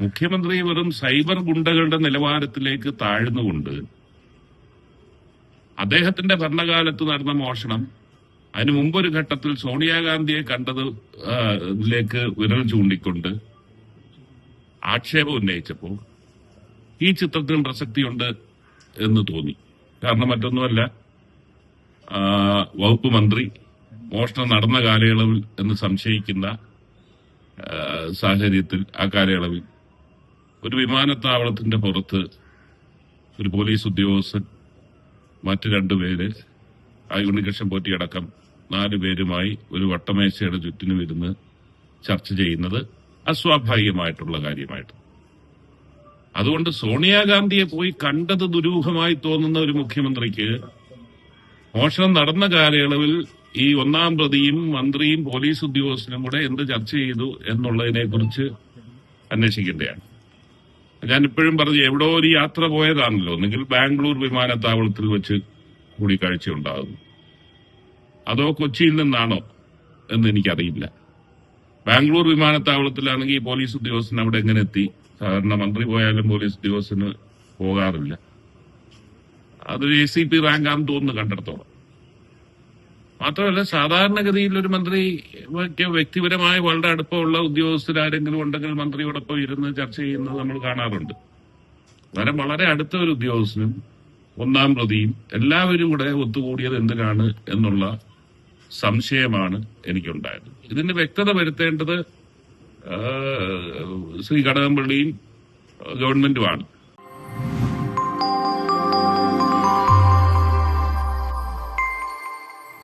മുഖ്യമന്ത്രി വെറും സൈബർ ഗുണ്ടകളുടെ നിലവാരത്തിലേക്ക് താഴ്ന്നുകൊണ്ട് അദ്ദേഹത്തിന്റെ ഭരണകാലത്ത് നടന്ന മോഷണം, അതിനു മുമ്പൊരു ഘട്ടത്തിൽ സോണിയാഗാന്ധിയെ കണ്ടതിലേക്ക് വിരൽ ചൂണ്ടിക്കൊണ്ട് ആക്ഷേപം ഉന്നയിച്ചപ്പോൾ ഈ ചിത്രത്തിന് പ്രസക്തിയുണ്ട് എന്ന് തോന്നി. കാരണം മറ്റൊന്നുമല്ല, വകുപ്പ് മന്ത്രി മോഷണം നടന്ന കാലയളവിൽ എന്ന് സംശയിക്കുന്ന സാഹചര്യത്തിൽ ആ കാലയളവിൽ ഒരു വിമാനത്താവളത്തിന്റെ പുറത്ത് ഒരു പോലീസ് ഉദ്യോഗസ്ഥൻ മറ്റ് രണ്ടുപേര് ഉണ്ണികൃഷ്ണൻ പോറ്റി അടക്കം 4 പേരുമായി ഒരു വട്ടമേശയുടെ ചുറ്റിനും ഇരുന്ന് ചർച്ച ചെയ്യുന്നത് അസ്വാഭാവികമായിട്ടുള്ള കാര്യമായിട്ട്. അതുകൊണ്ട് സോണിയാഗാന്ധിയെ പോയി കണ്ടത് ദുരൂഹമായി തോന്നുന്ന ഒരു മുഖ്യമന്ത്രിക്ക് മോഷണം നടന്ന കാലയളവിൽ ഈ 1-ാം പ്രതിയും മന്ത്രിയും പോലീസ് ഉദ്യോഗസ്ഥനും കൂടെ എന്ത് ചർച്ച ചെയ്തു എന്നുള്ളതിനെ കുറിച്ച് അന്വേഷിക്കേണ്ടതാണ്. ഞാൻ ഇപ്പോഴും പറഞ്ഞു, എവിടോ ഒരു യാത്ര പോയതാണല്ലോ, ഒന്നുകിൽ ബാംഗ്ലൂർ വിമാനത്താവളത്തിൽ വെച്ച് കൂടിക്കാഴ്ച ഉണ്ടാകുന്നു, അതോ കൊച്ചിയിൽ നിന്നാണോ എന്ന് എനിക്കറിയില്ല. ബാംഗ്ലൂർ വിമാനത്താവളത്തിലാണെങ്കിൽ ഈ പോലീസ് ഉദ്യോഗസ്ഥൻ അവിടെ എങ്ങനെ എത്തി? സാധാരണ മന്ത്രി പോയാലും പോലീസ് ഉദ്യോഗസ്ഥന് പോകാറില്ല. അതൊരു ACP റാങ്കാന്ന് തോന്നുന്നു കണ്ടിടത്തോളം. മാത്രമല്ല, സാധാരണഗതിയിൽ ഒരു മന്ത്രിക്ക് വ്യക്തിപരമായ വളരെ അടുപ്പമുള്ള ഉദ്യോഗസ്ഥരാരെങ്കിലും ഉണ്ടെങ്കിൽ മന്ത്രിയോടൊപ്പം ഇരുന്ന് ചർച്ച ചെയ്യുന്നത് നമ്മൾ കാണാറുണ്ട്. വളരെ അടുത്ത ഒരു ഉദ്യോഗസ്ഥനും 1-ാം പ്രതിയും എല്ലാവരും കൂടെ ഒത്തുകൂടിയത് എന്തിനാണ് എന്നുള്ള സംശയമാണ് എനിക്കുണ്ടായത്. ഇതിന് വ്യക്തത വരുത്തേണ്ടത് ശ്രീ കടകംപള്ളിയും ഗവൺമെന്റുമാണ്.